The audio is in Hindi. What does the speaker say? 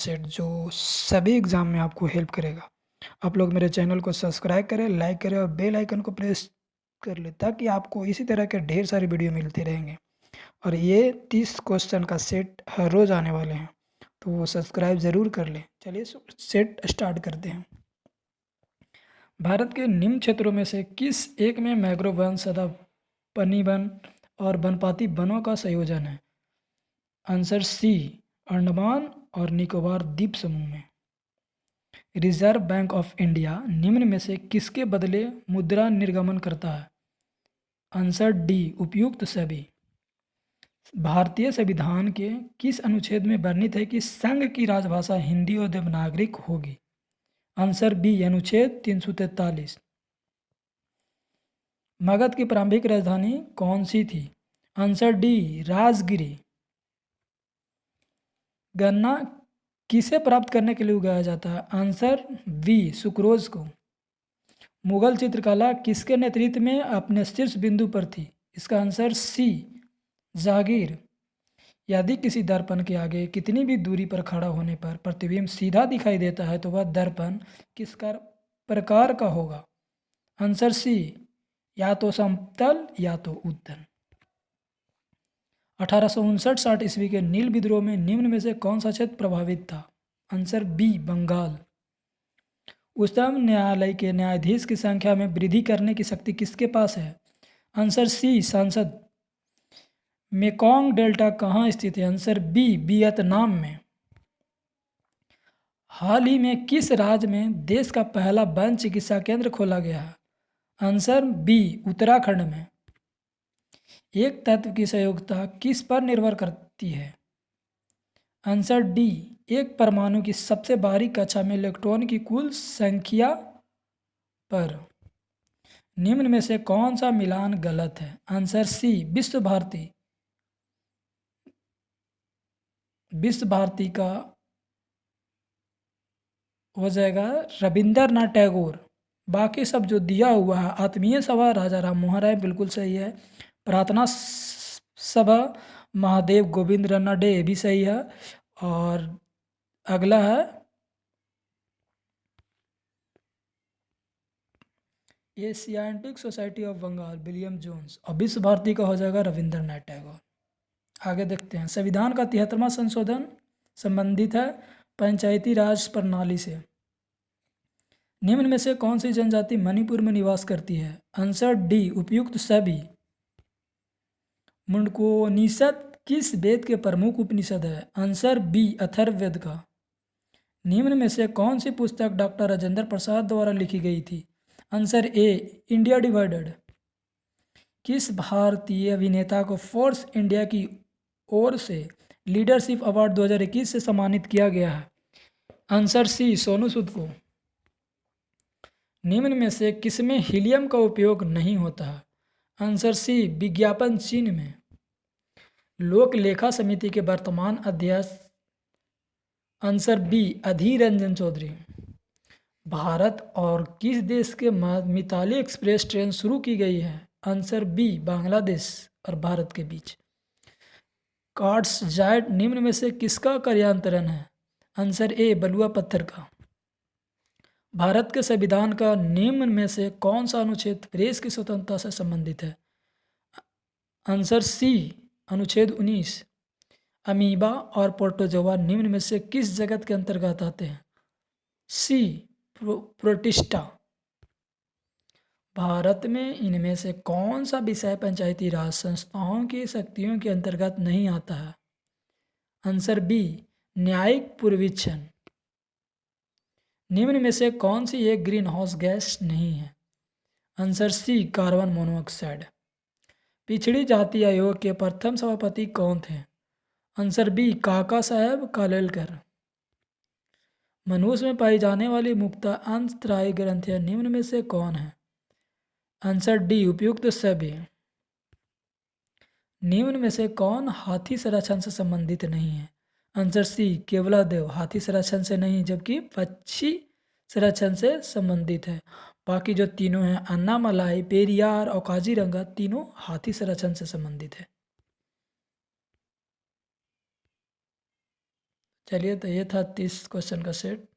सेट जो सभी एग्ज़ाम में आपको हेल्प करेगा। आप लोग मेरे चैनल को सब्सक्राइब करें, लाइक करें और बेल आइकन को प्रेस कर लें ताकि आपको इसी तरह के ढेर सारी वीडियो मिलते रहेंगे। और ये 30 क्वेश्चन का सेट हर रोज़ आने वाले हैं, तो वो सब्सक्राइब ज़रूर कर लें। चलिए सेट स्टार्ट करते हैं। भारत के निम्न क्षेत्रों में से किस एक में मैंग्रोव वन, सदाबहार वन और वनपाती वनों का संयोजन है? आंसर सी, अंडमान और निकोबार द्वीप समूह में। रिजर्व बैंक ऑफ इंडिया निम्न में से किसके बदले मुद्रा निर्गमन करता है? आंसर डी, उपयुक्त सभी। भारतीय संविधान के किस अनुच्छेद में वर्णित है कि संघ की राजभाषा हिंदी और देवनागरिक होगी? आंसर बी, अनुच्छेद 343। मगध की प्रारंभिक राजधानी कौन सी थी? Answer D, Rajagiri. गन्ना किसे प्राप्त करने के लिए उगाया जाता है? आंसर बी, सुक्रोज को। मुगल चित्रकला किसके नेतृत्व में अपने शीर्ष बिंदु पर थी? इसका आंसर सी, जहांगीर। यदि किसी दर्पण के आगे कितनी भी दूरी पर खड़ा होने पर प्रतिबिंब सीधा दिखाई देता है तो वह दर्पण किस प्रकार का होगा? आंसर सी, या तो समतल या तो उत्तल। 1859-60 ईस्वी के नील विद्रोह में निम्न में से कौन सा क्षेत्र प्रभावित था? Answer B, Bengal. उच्चतम न्यायालय के न्यायाधीश की संख्या में वृद्धि करने की शक्ति किसके पास है? आंसर सी, सांसद। मेकोंग डेल्टा कहाँ स्थित है? आंसर बी, वियतनाम में। हाल ही में किस राज्य में देश का पहला वन चिकित्सा केंद्र खोला गया है? आंसर बी, उत्तराखंड में। एक तत्व की संयोजकता किस पर निर्भर करती है? आंसर डी, एक परमाणु की सबसे बारीक कक्षा में इलेक्ट्रॉन की कुल संख्या पर। निम्न में से कौन सा मिलान गलत है? आंसर सी, विश्व भारती। विश्व भारती का हो जाएगा रविंद्रनाथ टैगोर। बाकी सब जो दिया हुआ है, आत्मीय सभा राजा राम मोहन राय बिल्कुल सही है। प्रार्थना सभा महादेव गोविंद रानडे भी सही है। और अगला है asiatic society of Bengal, William Jones. और विश्व भारती का हो जाएगा रविंद्रनाथ टैगोर। आगे देखते हैं। संविधान का 73वां संशोधन संबंधित है पंचायती राज प्रणाली से। निम्न में से कौन सी जनजाति मणिपुर में निवास करती है? आंसर डी, उपयुक्त सभी। मुंडकोपनिषद किस वेद के प्रमुख उपनिषद है? आंसर बी, अथर्ववेद का। निम्न में से कौन सी पुस्तक डॉक्टर राजेंद्र प्रसाद द्वारा लिखी गई थी? Answer A, India divided. किस भारतीय अभिनेता को फोर्स इंडिया की ओर से लीडरशिप अवार्ड 2021 से सम्मानित किया गया है? आंसर सी, सोनू सूद को। निम्न में से किसमें हीलियम का उपयोग नहीं होता है? आंसर सी, विज्ञापन चिन्ह में। लोक लेखा समिति के वर्तमान अध्यक्ष? Answer B, Adhir Ranjan Chaudhary. भारत और किस देश के मध्य मिताली एक्सप्रेस ट्रेन शुरू की गई है? आंसर बी, बांग्लादेश और भारत के बीच। कार्ड्स जायट निम्न में से किसका कार्यांतरण है? आंसर ए, बलुआ पत्थर का। भारत के संविधान का निम्न में से कौन सा अनुच्छेद प्रेस की स्वतंत्रता से संबंधित है? आंसर सी, अनुच्छेद 19। अमीबा और प्रोटोजोआ निम्न में से किस जगत के अंतर्गत आते हैं? सी, प्रोटिस्टा। भारत में इनमें से कौन सा विषय पंचायती राज संस्थाओं की शक्तियों के अंतर्गत नहीं आता है? आंसर बी, न्यायिक पूर्वीक्षण। निम्न में से कौन सी एक ग्रीन हाउस गैस नहीं है? Answer C, carbon monoxide. पिछड़ी जाति आयोग के प्रथम सभापति कौन थे? आंसर बी, काका साहेब कालेलकर। मनुष्य में पाई जाने वाली मुख्यतः अंतःस्त्रावी ग्रंथियां निम्न में से कौन है? आंसर डी, उपयुक्त सभी। निम्न में से कौन हाथी संरक्षण से संबंधित नहीं है? आंसर सी, केवलादेव हाथी संरक्षण से नहीं जबकि पक्षी संरक्षण से संबंधित है। बाकी जो तीनों हैं, अन्नामलाई, पेरियार और काजीरंगा, तीनों हाथी संरक्षण से संबंधित है। चलिए, तो ये था 30 क्वेश्चन का सेट।